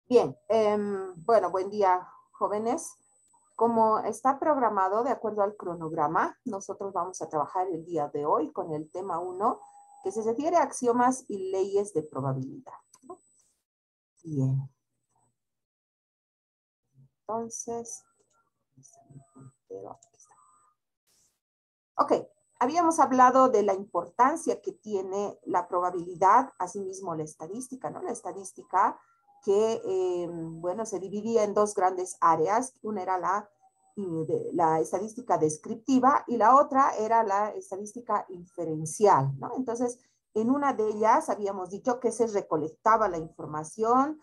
Bien, bueno, buen día, jóvenes. Como está programado de acuerdo al cronograma, nosotros vamos a trabajar el día de hoy con el tema 1, que se refiere a axiomas y leyes de probabilidad, ¿no? Bien, entonces, ok, habíamos hablado de la importancia que tiene la probabilidad, asimismo la estadística, ¿no? La estadística que, bueno, se dividía en dos grandes áreas. Una era la estadística descriptiva y la otra era la estadística inferencial, ¿no? Entonces, en una de ellas habíamos dicho que se recolectaba la información,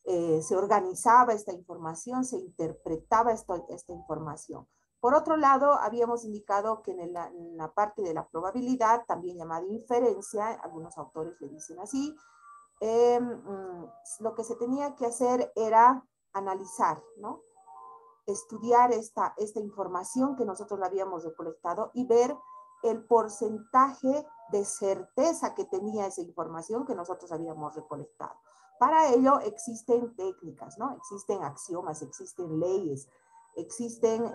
se organizaba esta información, se interpretaba esta información. Por otro lado, habíamos indicado que en la parte de la probabilidad, también llamada inferencia, algunos autores le dicen así, lo que se tenía que hacer era analizar, ¿no? Estudiar esta información que nosotros la habíamos recolectado y ver el porcentaje de certeza que tenía esa información que nosotros habíamos recolectado. Para ello existen técnicas, ¿no? Existen axiomas, existen leyes, existen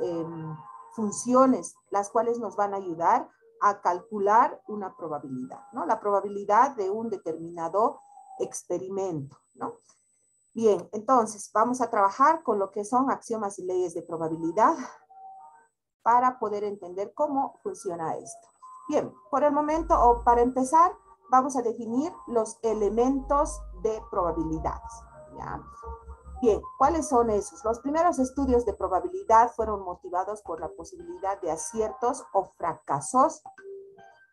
funciones, las cuales nos van a ayudar a calcular una probabilidad, ¿no? La probabilidad de un determinado experimento, ¿no? Bien, entonces vamos a trabajar con lo que son axiomas y leyes de probabilidad para poder entender cómo funciona esto. Bien, por el momento o para empezar, vamos a definir los elementos de probabilidades. ¿Ya? Bien, ¿cuáles son esos? Los primeros estudios de probabilidad fueron motivados por la posibilidad de aciertos o fracasos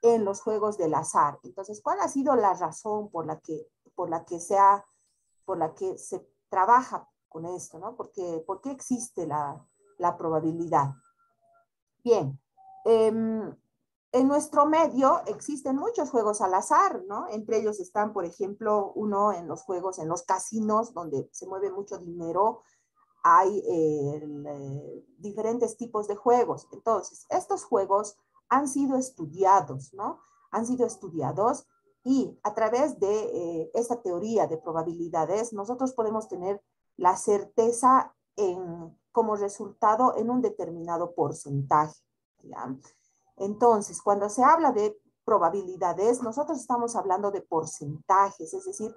en los juegos del azar. Entonces, ¿cuál ha sido la razón por la que se trabaja con esto, ¿no? ¿Por qué existe la probabilidad? Bien, en nuestro medio existen muchos juegos al azar, ¿no? Entre ellos están, por ejemplo, uno en los juegos, en los casinos, donde se mueve mucho dinero, hay diferentes tipos de juegos. Entonces, estos juegos han sido estudiados, ¿no? Han sido estudiados y a través de esta teoría de probabilidades, nosotros podemos tener la certeza como resultado en un determinado porcentaje, ¿ya? Entonces, cuando se habla de probabilidades, nosotros estamos hablando de porcentajes, es decir,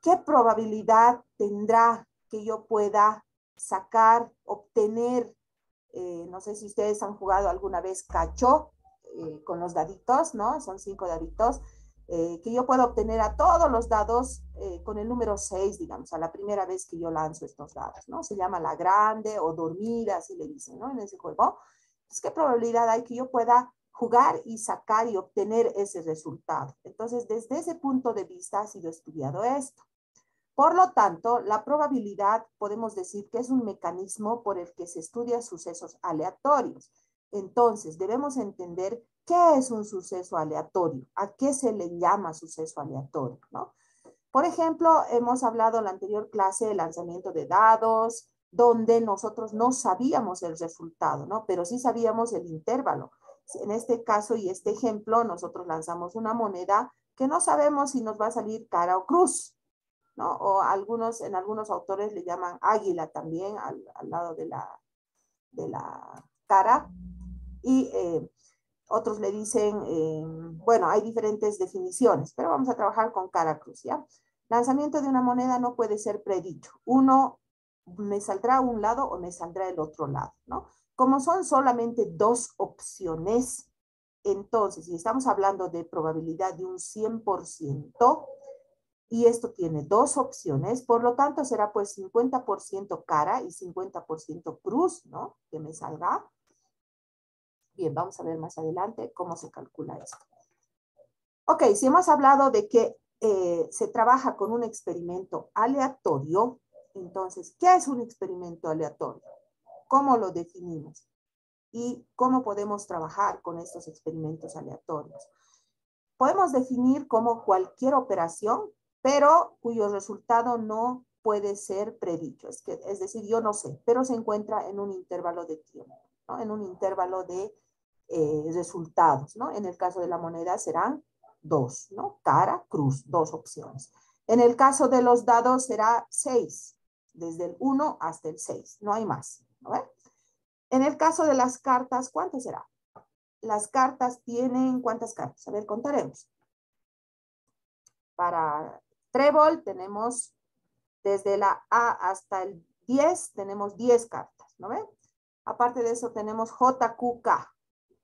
¿qué probabilidad tendrá que yo pueda sacar, obtener? No sé si ustedes han jugado alguna vez cacho con los daditos, ¿no? Son 5 daditos. Que yo puedo obtener a todos los dados con el número 6, digamos, a la primera vez que yo lanzo estos dados, ¿no? Se llama la grande o dormida, así le dicen, ¿no? En ese juego. Pues, ¿qué probabilidad hay que yo pueda jugar y sacar y obtener ese resultado? Entonces, desde ese punto de vista ha sido estudiado esto. Por lo tanto, la probabilidad podemos decir que es un mecanismo por el que se estudia sucesos aleatorios. Entonces, debemos entender qué es un suceso aleatorio, a qué se le llama suceso aleatorio, ¿no? Por ejemplo, hemos hablado en la anterior clase del lanzamiento de dados, donde nosotros no sabíamos el resultado, ¿no? Pero sí sabíamos el intervalo. En este caso y este ejemplo, nosotros lanzamos una moneda que no sabemos si nos va a salir cara o cruz, ¿no? O en algunos autores le llaman águila también al lado de la cara. Y otros le dicen, bueno, hay diferentes definiciones, pero vamos a trabajar con cara cruz, ¿ya? Lanzamiento de una moneda no puede ser predicho. Uno me saldrá a un lado o me saldrá el otro lado, ¿no? Como son solamente dos opciones, entonces, si estamos hablando de probabilidad de un 100%, y esto tiene dos opciones, por lo tanto será pues 50% cara y 50% cruz, ¿no? Que me salga. Bien, vamos a ver más adelante cómo se calcula esto. Ok, si hemos hablado de que se trabaja con un experimento aleatorio, entonces, ¿qué es un experimento aleatorio? ¿Cómo lo definimos? ¿Y cómo podemos trabajar con estos experimentos aleatorios? Podemos definir como cualquier operación, pero cuyo resultado no puede ser predicho. Es decir, yo no sé, pero se encuentra en un intervalo de tiempo, ¿no? En un intervalo de resultados, ¿no? En el caso de la moneda serán dos, ¿no? Cara, cruz, dos opciones. En el caso de los dados será 6. desde el 1 hasta el 6, no hay más, ¿no ve? En el caso de las cartas, ¿cuántas será? Las cartas tienen, ¿cuántas cartas? A ver, contaremos. Para trébol tenemos desde la A hasta el 10, tenemos 10 cartas, ¿no ven? Aparte de eso tenemos JQK,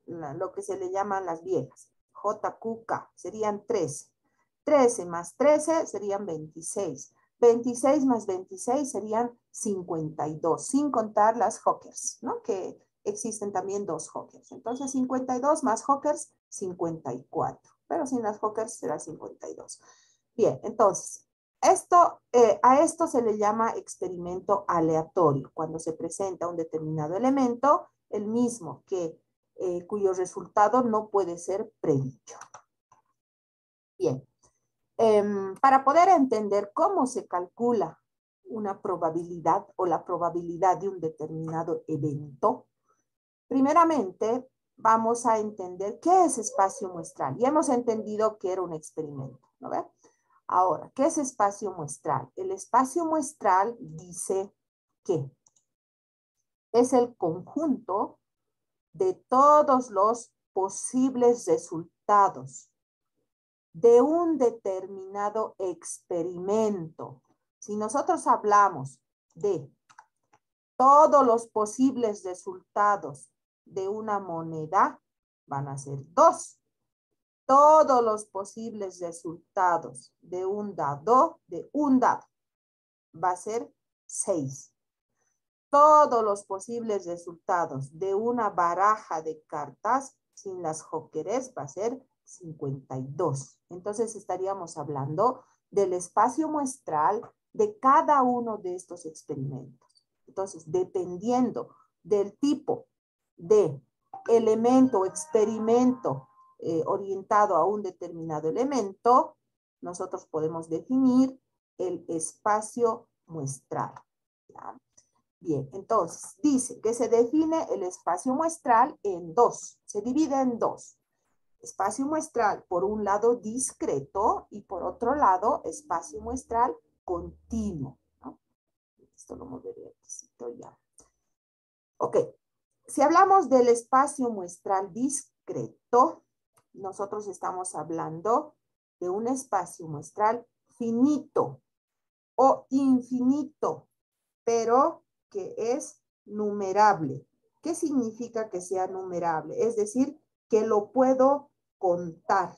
lo que se le llaman las viejas. JQK, serían 13. 13 más 13 serían 26. 26 más 26 serían 52, sin contar las Hawkers, ¿no? Que existen también 2 Hawkers. Entonces 52 más Hawkers, 54. Pero sin las Hawkers será 52. Bien, entonces, a esto se le llama experimento aleatorio, cuando se presenta un determinado elemento, el mismo cuyo resultado no puede ser predicho. Bien, para poder entender cómo se calcula una probabilidad o la probabilidad de un determinado evento, primeramente vamos a entender qué es espacio muestral. Y hemos entendido que era un experimento, ¿no ve? Ahora, ¿qué es espacio muestral? El espacio muestral dice que es el conjunto de todos los posibles resultados de un determinado experimento. Si nosotros hablamos de todos los posibles resultados de una moneda, van a ser 2. Todos los posibles resultados de un dado, va a ser 6. Todos los posibles resultados de una baraja de cartas sin las jokeres va a ser 52. Entonces estaríamos hablando del espacio muestral de cada uno de estos experimentos. Entonces, dependiendo del tipo de elemento o experimento orientado a un determinado elemento, nosotros podemos definir el espacio muestral. ¿Ya? Bien, entonces dice que se define el espacio muestral en 2, se divide en 2. Espacio muestral, por un lado, discreto y por otro lado, espacio muestral continuo, ¿no? Esto lo moveré ya. Ok, si hablamos del espacio muestral discreto, nosotros estamos hablando de un espacio muestral finito o infinito, pero que es numerable. ¿Qué significa que sea numerable? Es decir, que lo puedo contar,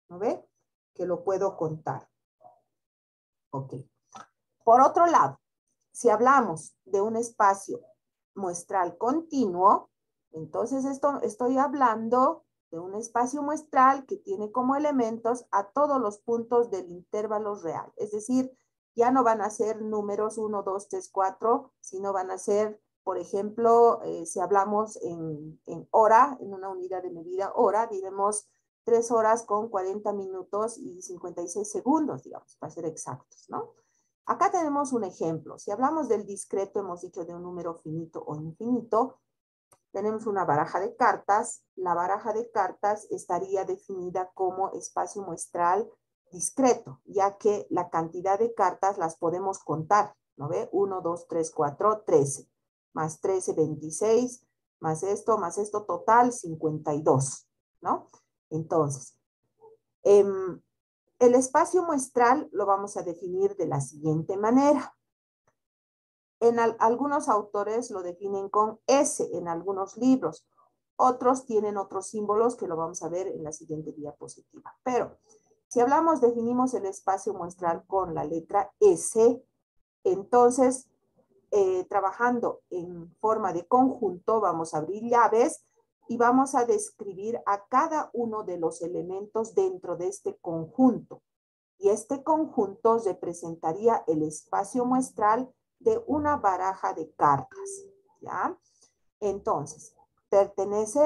¿no ve? Que lo puedo contar. Ok. Por otro lado, si hablamos de un espacio muestral continuo, entonces estoy hablando de un espacio muestral que tiene como elementos a todos los puntos del intervalo real. Es decir, ya no van a ser números 1, 2, 3, 4, sino van a ser, por ejemplo, si hablamos en hora, en una unidad de medida hora, diremos 3 horas con 40 minutos y 56 segundos, digamos, para ser exactos, ¿no? Acá tenemos un ejemplo. Si hablamos del discreto, hemos dicho de un número finito o infinito, tenemos una baraja de cartas. La baraja de cartas estaría definida como espacio muestral discreto, ya que la cantidad de cartas las podemos contar, ¿no ve? 1, 2, 3, 4, 13. Más 13, 26. Más esto, total 52, ¿no? Entonces, el espacio muestral lo vamos a definir de la siguiente manera. Algunos autores lo definen con S en algunos libros. Otros tienen otros símbolos que lo vamos a ver en la siguiente diapositiva. Pero si definimos el espacio muestral con la letra S, entonces, trabajando en forma de conjunto, vamos a abrir llaves y vamos a describir a cada uno de los elementos dentro de este conjunto. Y este conjunto representaría el espacio muestral de una baraja de cartas, ¿ya? Entonces, pertenece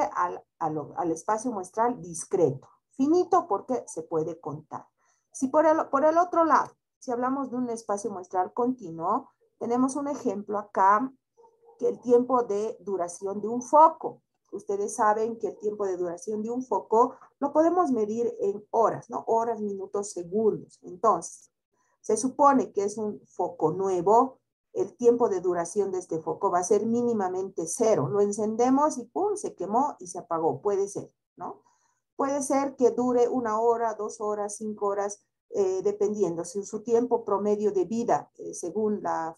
al espacio muestral discreto. Finito porque se puede contar. Si por el otro lado, si hablamos de un espacio muestral continuo, tenemos un ejemplo acá, que el tiempo de duración de un foco. Ustedes saben que el tiempo de duración de un foco lo podemos medir en horas, ¿no? Horas, minutos, segundos. Entonces, se supone que es un foco nuevo. el tiempo de duración de este foco va a ser mínimamente 0. Lo encendemos y ¡pum! Se quemó y se apagó. Puede ser, ¿no? Puede ser que dure 1 hora, 2 horas, 5 horas, dependiendo. Si su tiempo promedio de vida, según la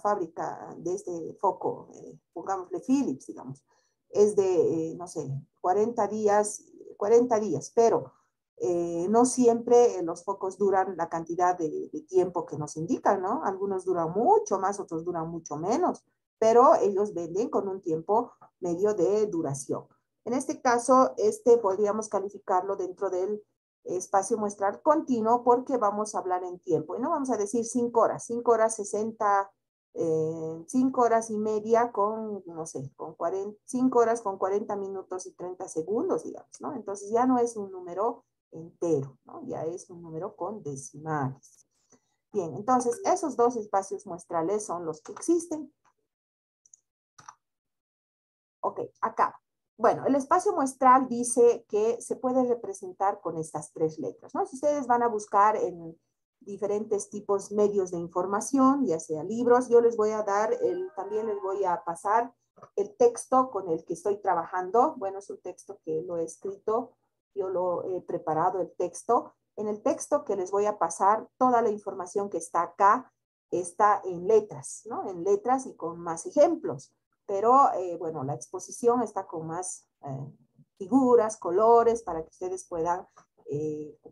fábrica de este foco, pongámosle Philips, digamos, es de, no sé, 40 días, pero no siempre los focos duran la cantidad de tiempo que nos indican, ¿no? Algunos duran mucho más, otros duran mucho menos, pero ellos venden con un tiempo medio de duración. En este caso, podríamos calificarlo dentro del espacio muestral continuo porque vamos a hablar en tiempo y no vamos a decir 5 horas, 5 horas 60, 5 horas y media con, no sé, 5 horas con 40 minutos y 30 segundos, digamos, ¿no? Entonces ya no es un número entero, ¿no? Ya es un número con decimales. Bien, entonces esos dos espacios muestrales son los que existen. Ok, acá. Bueno, el espacio muestral dice que se puede representar con estas 3 letras, ¿no? Si ustedes van a buscar en diferentes tipos medios de información, ya sea libros, yo les voy a dar, también les voy a pasar el texto con el que estoy trabajando. Bueno, es un texto que lo he escrito, yo lo he preparado el texto. En el texto que les voy a pasar, toda la información que está acá está en letras, ¿no? En letras y con más ejemplos. Pero bueno, la exposición está con más figuras, colores, para que ustedes puedan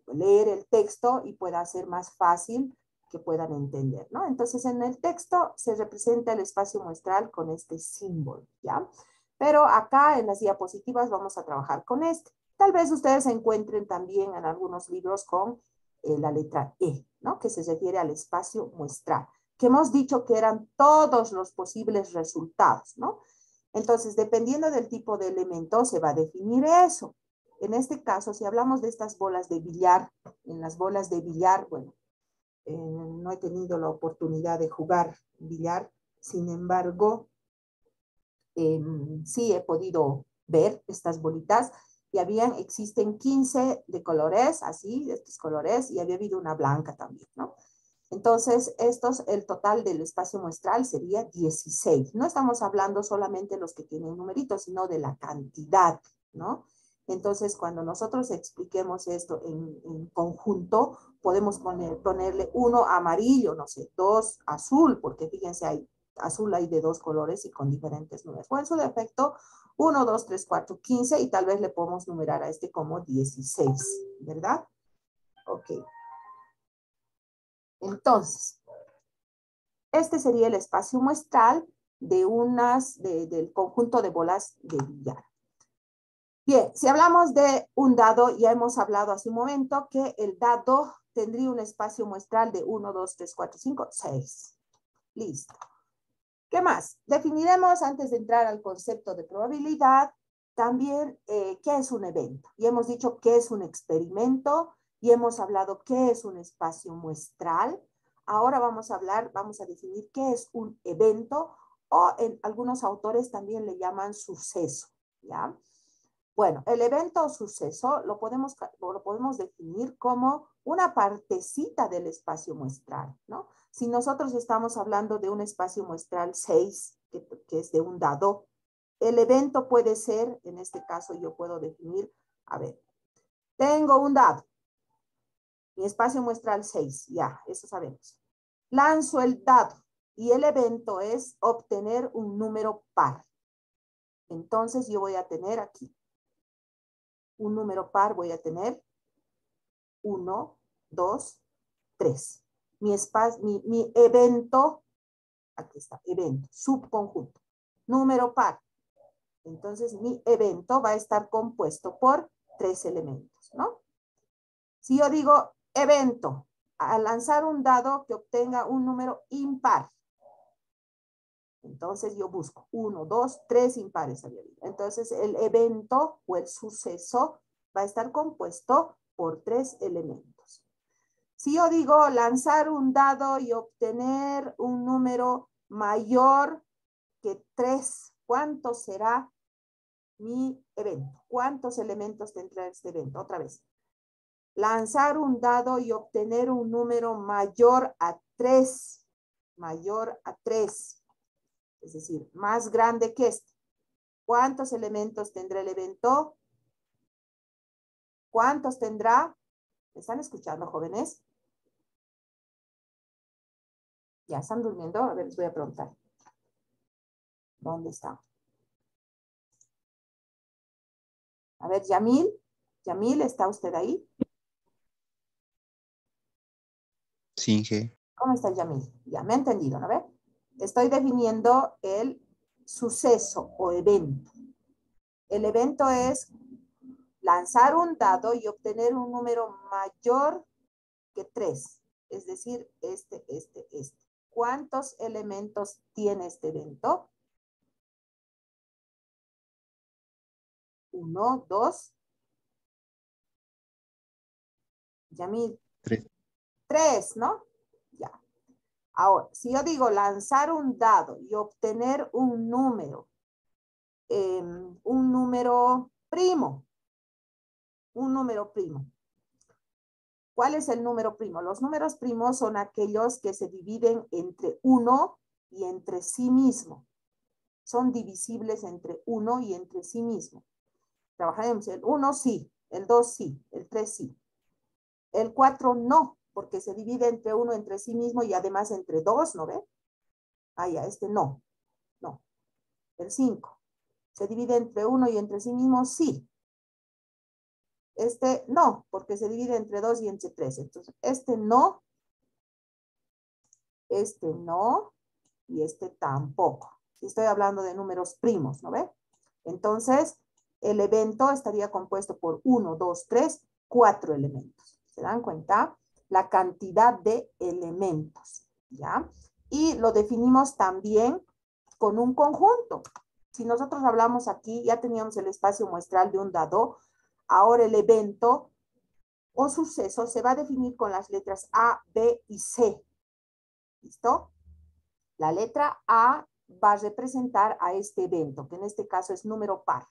leer el texto y pueda ser más fácil que puedan entender, ¿no? Entonces, en el texto se representa el espacio muestral con este símbolo, ¿ya? Pero acá en las diapositivas vamos a trabajar con este. Tal vez ustedes encuentren también en algunos libros con la letra E, ¿no? Que se refiere al espacio muestral, que hemos dicho que eran todos los posibles resultados, ¿no? Entonces, dependiendo del tipo de elemento, se va a definir eso. En este caso, si hablamos de estas bolas de billar, en las bolas de billar, bueno, no he tenido la oportunidad de jugar billar, sin embargo, sí he podido ver estas bolitas y existen 15 de colores, así, de estos colores, y había habido una blanca también, ¿no? Entonces, el total del espacio muestral sería 16. No estamos hablando solamente de los que tienen numeritos, sino de la cantidad, ¿no? Entonces, cuando nosotros expliquemos esto en conjunto, podemos ponerle 1 amarillo, no sé, 2 azul, porque fíjense, azul hay de 2 colores y con diferentes números. O en su defecto, 1, 2, 3, 4, 15, y tal vez le podemos numerar a este como 16, ¿verdad? Ok. Entonces, este sería el espacio muestral del conjunto de bolas de billar. Bien, si hablamos de un dado, ya hemos hablado hace un momento que el dado tendría un espacio muestral de 1, 2, 3, 4, 5, 6. Listo. ¿Qué más? Definiremos, antes de entrar al concepto de probabilidad, también qué es un evento. Y hemos dicho qué es un experimento y hemos hablado qué es un espacio muestral. Ahora vamos a definir qué es un evento, o en algunos autores también le llaman suceso, ¿ya? Bueno, el evento o suceso lo podemos definir como una partecita del espacio muestral, ¿no? Si nosotros estamos hablando de un espacio muestral 6, que es de un dado, el evento puede ser, en este caso yo puedo definir, a ver, tengo un dado, mi espacio muestral 6, ya, eso sabemos. Lanzo el dado y el evento es obtener un número par. Entonces yo voy a tener aquí un número par, voy a tener 1, 2, 3. Mi evento, aquí está, evento, subconjunto, número par. Entonces, mi evento va a estar compuesto por 3 elementos, ¿no? Si yo digo evento, al lanzar un dado que obtenga un número impar, entonces yo busco 1, 2, 3 impares. Entonces, el evento o el suceso va a estar compuesto por 3 elementos. Si yo digo lanzar un dado y obtener un número mayor que 3, ¿cuánto será mi evento? ¿Cuántos elementos tendrá este evento? Otra vez. Lanzar un dado y obtener un número mayor a 3. mayor a 3, es decir, más grande que este. ¿Cuántos elementos tendrá el evento? ¿Cuántos tendrá? ¿Me están escuchando, jóvenes? Ya están durmiendo. A ver, les voy a preguntar. ¿Dónde están? A ver, Yamil. Yamil, ¿está usted ahí? Sí, Inge. ¿Cómo está Yamil? Ya me ha entendido, ¿no ve? Estoy definiendo el suceso o evento. El evento es lanzar un dado y obtener un número mayor que 3. Es decir, este. ¿Cuántos elementos tiene este evento? 1, 2. Yamil. 3. 3, ¿no? Ya. Ahora, si yo digo lanzar un dado y obtener un número primo. Un número primo. ¿Cuál es el número primo? Los números primos son aquellos que se dividen entre 1 y entre sí mismo. Son divisibles entre 1 y entre sí mismo. Trabajaremos el 1 sí, el 2 sí, el 3 sí. El 4 no, porque se divide entre 1 entre sí mismo y además entre 2, ¿no ve? Ah, ya, este no. No. El 5. ¿Se divide entre 1 y entre sí mismo? Sí. Este no, porque se divide entre 2 y entre 3. Entonces, este no y este tampoco. Si estoy hablando de números primos, ¿no ve? Entonces, el evento estaría compuesto por 1, 2, 3, 4 elementos. ¿Se dan cuenta? La cantidad de elementos, ¿ya? Y lo definimos también con un conjunto. Si nosotros hablamos aquí, ya teníamos el espacio muestral de un dado, ahora el evento o suceso se va a definir con las letras A, B y C. ¿Listo? La letra A va a representar a este evento, que en este caso es número par.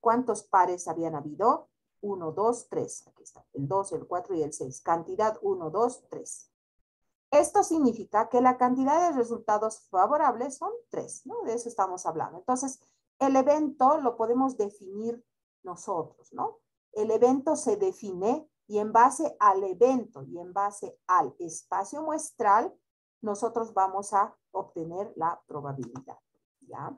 ¿Cuántos pares habían habido? 1, 2, 3. Aquí está. El 2, el 4 y el 6. Cantidad 1, 2, 3. Esto significa que la cantidad de resultados favorables son 3, ¿no? De eso estamos hablando. Entonces, el evento lo podemos definir nosotros, ¿no? El evento se define y en base al evento y en base al espacio muestral, nosotros vamos a obtener la probabilidad, ¿ya?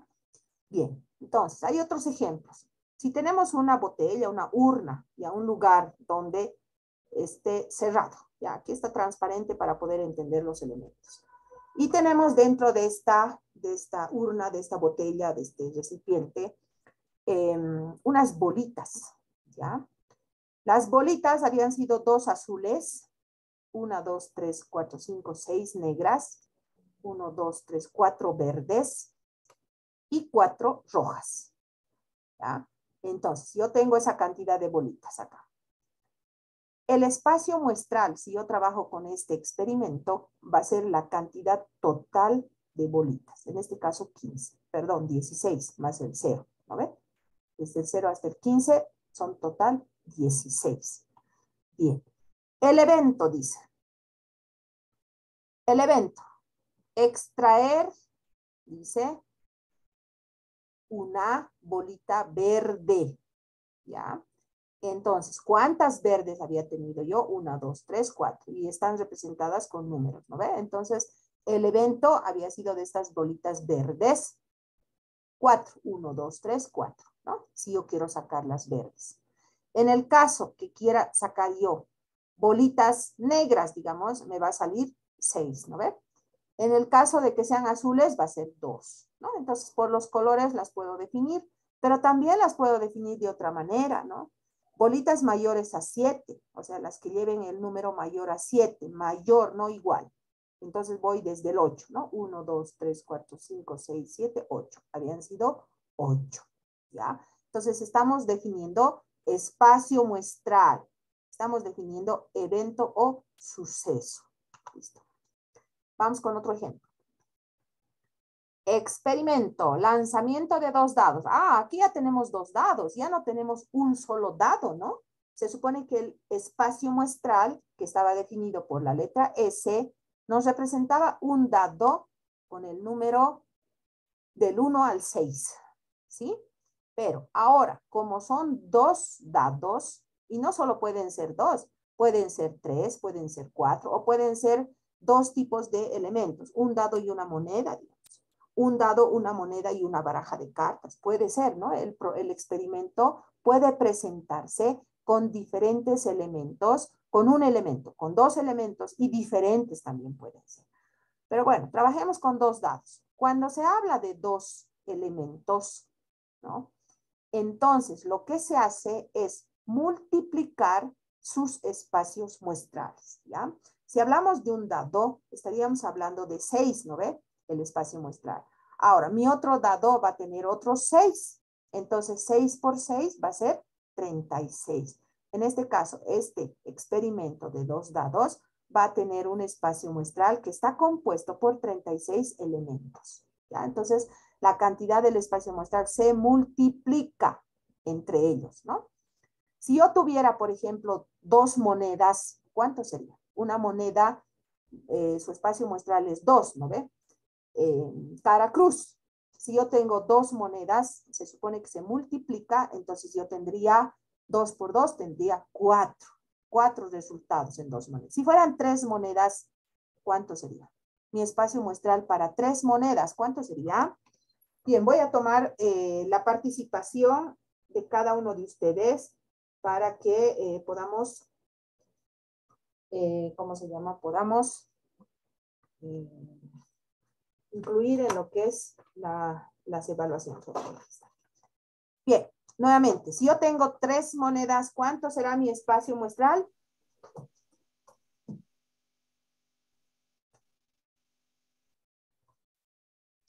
Bien, entonces, hay otros ejemplos. Si tenemos una botella, una urna, y a un lugar donde esté cerrado, ya, aquí está transparente para poder entender los elementos. Y tenemos dentro de esta urna, de esta botella, de este recipiente, unas bolitas, ¿ya? Las bolitas habían sido 2 azules, 1, 2, 3, 4, 5, 6 negras, 1, 2, 3, 4 verdes y 4 rojas, ¿ya? Entonces, yo tengo esa cantidad de bolitas acá. El espacio muestral, si yo trabajo con este experimento, va a ser la cantidad total de bolitas. En este caso, 16 más el 0, ¿no ve? Desde el 0 hasta el 15 son total 16. Bien. El evento dice. El evento. Extraer, dice, una bolita verde, ¿ya? Entonces, ¿cuántas verdes había tenido yo? 1, 2, 3, 4. Y están representadas con números, ¿no ve? Entonces, el evento había sido de estas bolitas verdes. 4, 1, 2, 3, 4, ¿no? Si yo quiero sacar las verdes. En el caso que quiera sacar yo bolitas negras, digamos, me va a salir 6, ¿no ve? En el caso de que sean azules, va a ser 2, ¿no? Entonces, por los colores las puedo definir, pero también las puedo definir de otra manera, ¿no? Bolitas mayores a 7, o sea, las que lleven el número mayor a 7, mayor, no igual. Entonces voy desde el 8, ¿no? 1, 2, 3, 4, 5, 6, 7, 8. Habían sido 8, ¿ya? Entonces estamos definiendo espacio muestral. Estamos definiendo evento o suceso. Listo. Vamos con otro ejemplo. Experimento, lanzamiento de 2 dados. Ah, aquí ya tenemos 2 dados, ya no tenemos un solo dado, ¿no? Se supone que el espacio muestral, que estaba definido por la letra S, nos representaba un dado con el número del 1 al 6, ¿sí? Pero ahora, como son dos dados, y no solo pueden ser dos, pueden ser 3, pueden ser 4, o pueden ser dos tipos de elementos, un dado y una moneda, digamos. Un dado, una moneda y una baraja de cartas. Puede ser, ¿no? El experimento puede presentarse con diferentes elementos, con un elemento, con dos elementos y diferentes también pueden ser. Pero bueno, trabajemos con dos dados. Cuando se habla de dos elementos, ¿no? Entonces, lo que se hace es multiplicar sus espacios muestrales, ¿ya? Si hablamos de un dado, estaríamos hablando de 6, ¿no ve? El espacio muestral. Ahora, mi otro dado va a tener otros 6. Entonces, 6 por 6 va a ser 36. En este caso, este experimento de dos dados va a tener un espacio muestral que está compuesto por 36 elementos, ¿ya? Entonces, la cantidad del espacio muestral se multiplica entre ellos, ¿no? Si yo tuviera, por ejemplo, dos monedas, ¿cuánto sería? Una moneda, su espacio muestral es 2, ¿no ve? Cara cruz. Si yo tengo dos monedas, se supone que se multiplica, entonces yo tendría 2 por 2, tendría 4. 4 resultados en dos monedas. Si fueran 3 monedas, ¿cuánto sería? Mi espacio muestral para 3 monedas, ¿cuánto sería? Bien, voy a tomar la participación de cada uno de ustedes para que podamos, ¿cómo se llama? Podamos incluir en lo que es las evaluaciones. Bien, nuevamente, si yo tengo 3 monedas, ¿cuánto será mi espacio muestral?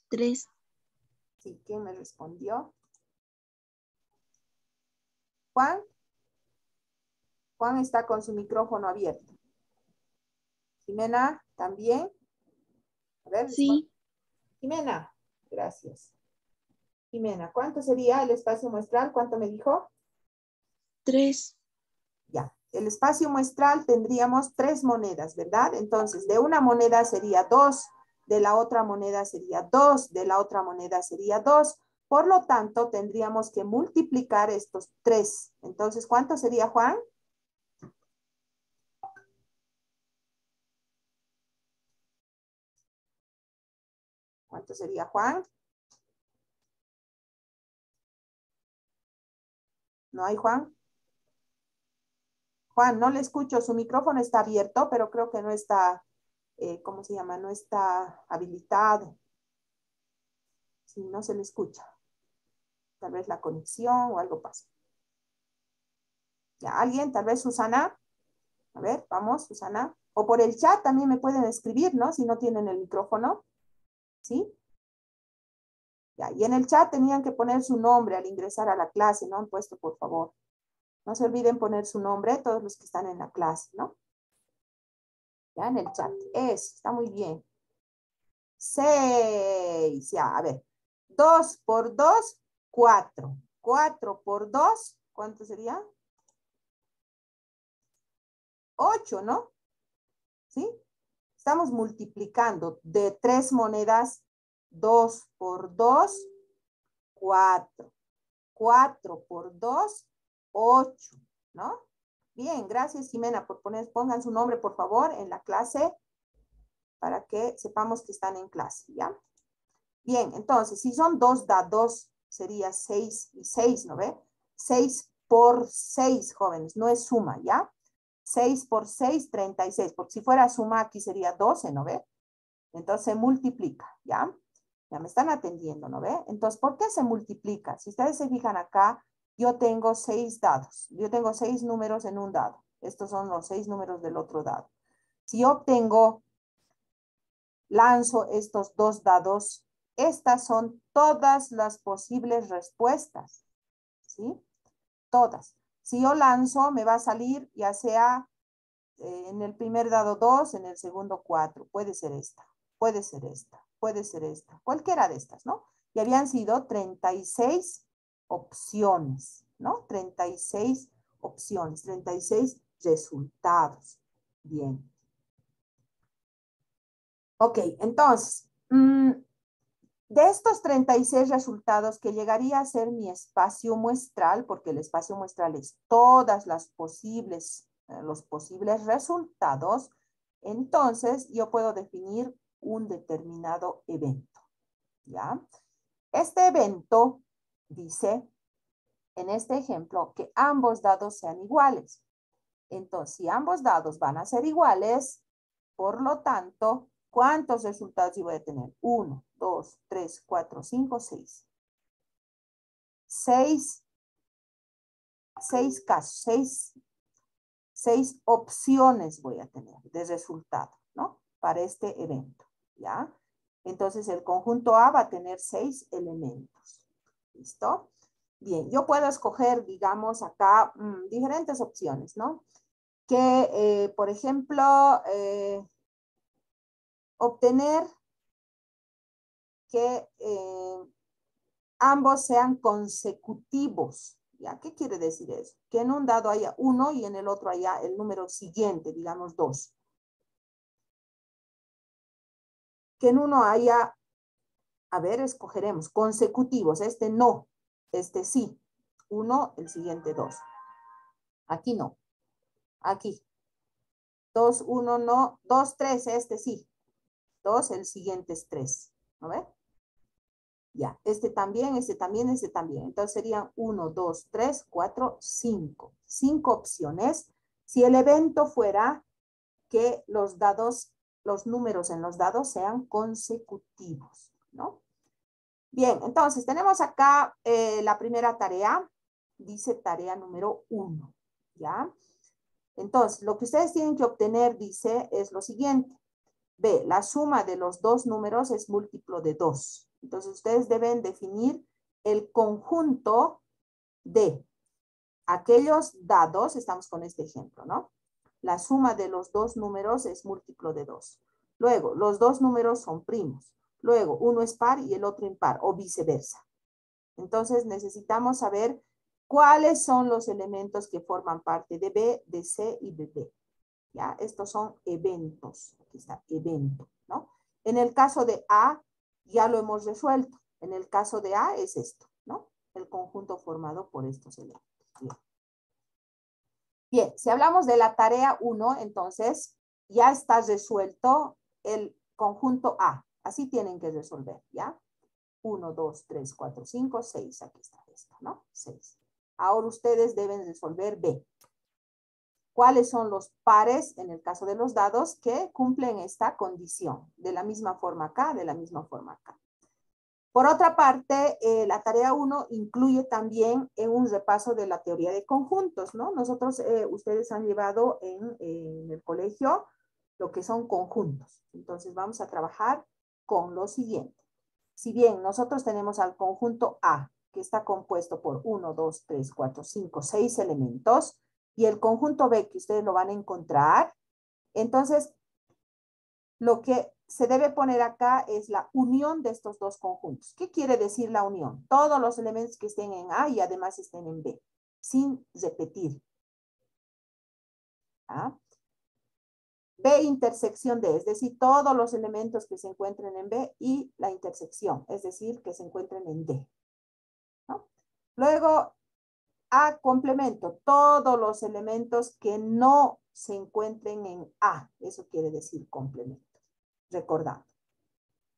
Tres. Sí, ¿quién me respondió? Juan. Juan está con su micrófono abierto. Jimena, ¿también? A ver, Sí. Jimena, gracias. Jimena, ¿cuánto sería el espacio muestral? ¿Cuánto me dijo? 3. Ya, el espacio muestral tendríamos 3 monedas, ¿verdad? Entonces, de una moneda sería 2, de la otra moneda sería 2, de la otra moneda sería 2. Por lo tanto, tendríamos que multiplicar estos 3. Entonces, ¿cuánto sería, Juan? ¿Cuánto sería, Juan? ¿No hay Juan? Juan, no le escucho. Su micrófono está abierto, pero creo que no está, ¿cómo se llama? No está habilitado. Sí, no se le escucha. Tal vez la conexión o algo pasa. ¿Ya? ¿Alguien? Tal vez Susana. A ver, vamos, Susana. O por el chat también me pueden escribir, ¿no? Si no tienen el micrófono. ¿Sí? Ya, y en el chat tenían que poner su nombre al ingresar a la clase, ¿no? Han puesto, por favor. No se olviden poner su nombre, todos los que están en la clase, ¿no? Ya, en el chat. Está muy bien. 6, ya, a ver. 2 por 2, 4. 4 por 2, ¿cuánto sería? 8, ¿no? ¿Sí? Estamos multiplicando de 3 monedas, 2 por 2, 4. 4 por 2, 8, ¿no? Bien, gracias Jimena por pongan su nombre por favor en la clase para que sepamos que están en clase, ¿ya? Bien, entonces, si son dos dados, sería 6 y 6, ¿no ve? 6 por 6, jóvenes, no es suma, ¿ya? 6 por 6, 36, porque si fuera suma aquí sería 12, ¿no ve? Entonces se multiplica, ¿ya? Ya me están atendiendo, ¿no ve? Entonces, ¿por qué se multiplica? Si ustedes se fijan acá, yo tengo 6 dados. Yo tengo 6 números en un dado. Estos son los 6 números del otro dado. Si yo lanzo estos 2 dados, estas son todas las posibles respuestas, ¿sí? Todas. Si yo lanzo, me va a salir ya sea en el primer dado 2, en el segundo 4. Puede ser esta, puede ser esta, puede ser esta. Cualquiera de estas, ¿no? Y habían sido 36 opciones, ¿no? 36 opciones, 36 resultados. Bien. Ok, entonces, De estos 36 resultados, que llegaría a ser mi espacio muestral, porque el espacio muestral es todas las posibles, los posibles resultados, entonces yo puedo definir un determinado evento, ¿ya? Este evento dice, en este ejemplo, que ambos dados sean iguales. Entonces, si ambos dados van a ser iguales, por lo tanto, ¿cuántos resultados yo voy a tener? 1, 2, 3, 4, 5, 6. 6 casos, 6 opciones voy a tener de resultado, ¿no? Para este evento, ¿ya? Entonces, el conjunto A va a tener 6 elementos. ¿Listo? Bien, yo puedo escoger, digamos, acá diferentes opciones, ¿no? Que, por ejemplo, obtener que ambos sean consecutivos. ¿Ya? ¿Qué quiere decir eso? Que en un dado haya 1 y en el otro haya el número siguiente, digamos 2. Que en uno haya, a ver, escogeremos consecutivos. Este no, este sí. 1, el siguiente 2. Aquí no. Aquí. 2, 1, no. 2, 3, este sí. 2, el siguiente es 3. ¿No ve? Ya, este también, este también, este también. Entonces serían 1, 2, 3, 4, 5. 5 opciones. Si el evento fuera que los dados, los números en los dados sean consecutivos, ¿no? Bien, entonces tenemos acá la primera tarea. Dice tarea número 1, ¿ya? Entonces, lo que ustedes tienen que obtener, dice, es lo siguiente. B, la suma de los dos números es múltiplo de 2. Entonces, ustedes deben definir el conjunto de aquellos dados, estamos con este ejemplo, ¿no? La suma de los dos números es múltiplo de 2. Luego, los dos números son primos. Luego, uno es par y el otro impar, o viceversa. Entonces, necesitamos saber cuáles son los elementos que forman parte de B, de C y de D. ¿Ya? Estos son eventos. Aquí está, evento, ¿no? En el caso de A, ya lo hemos resuelto. En el caso de A es esto, ¿no? El conjunto formado por estos elementos. Bien. Bien, si hablamos de la tarea 1, entonces ya está resuelto el conjunto A. Así tienen que resolver, ¿ya? 1, 2, 3, 4, 5, 6. Aquí está esto, ¿no? 6. Ahora ustedes deben resolver B. ¿Cuáles son los pares, en el caso de los dados, que cumplen esta condición? De la misma forma acá, de la misma forma acá. Por otra parte, la tarea 1 incluye también un repaso de la teoría de conjuntos, ¿no? Nosotros, ustedes han llevado en el colegio lo que son conjuntos. Entonces, vamos a trabajar con lo siguiente. Si bien nosotros tenemos al conjunto A, que está compuesto por 1, 2, 3, 4, 5, 6 elementos, y el conjunto B, que ustedes lo van a encontrar, entonces lo que se debe poner acá es la unión de estos dos conjuntos. ¿Qué quiere decir la unión? Todos los elementos que estén en A y además estén en B, sin repetir. ¿Ah? B intersección D, es decir, todos los elementos que se encuentren en B y la intersección, es decir, que se encuentren en D. ¿No? Luego, A complemento, todos los elementos que no se encuentren en A, eso quiere decir complemento. Recordando.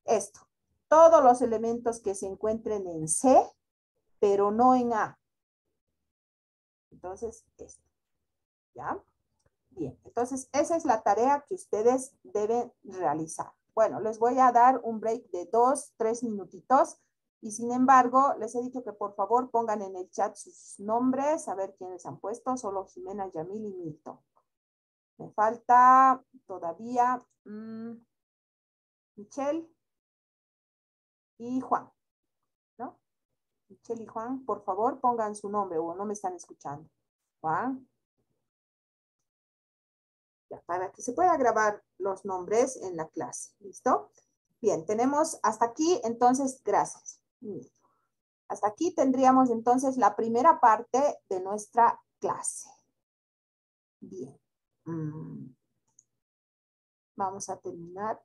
Esto, todos los elementos que se encuentren en C, pero no en A. Entonces, esto. ¿Ya? Bien, entonces esa es la tarea que ustedes deben realizar. Bueno, les voy a dar un break de 2, 3 minutitos y sin embargo, les he dicho que por favor pongan en el chat sus nombres, a ver quiénes han puesto, solo Jimena, Yamil y Milton. Me falta todavía Michelle y Juan, ¿no? Michelle y Juan, por favor pongan su nombre o no me están escuchando. Juan. Ya, para que se pueda grabar los nombres en la clase. ¿Listo? Bien, tenemos hasta aquí, entonces, gracias. Hasta aquí tendríamos entonces la primera parte de nuestra clase. Bien. Vamos a terminar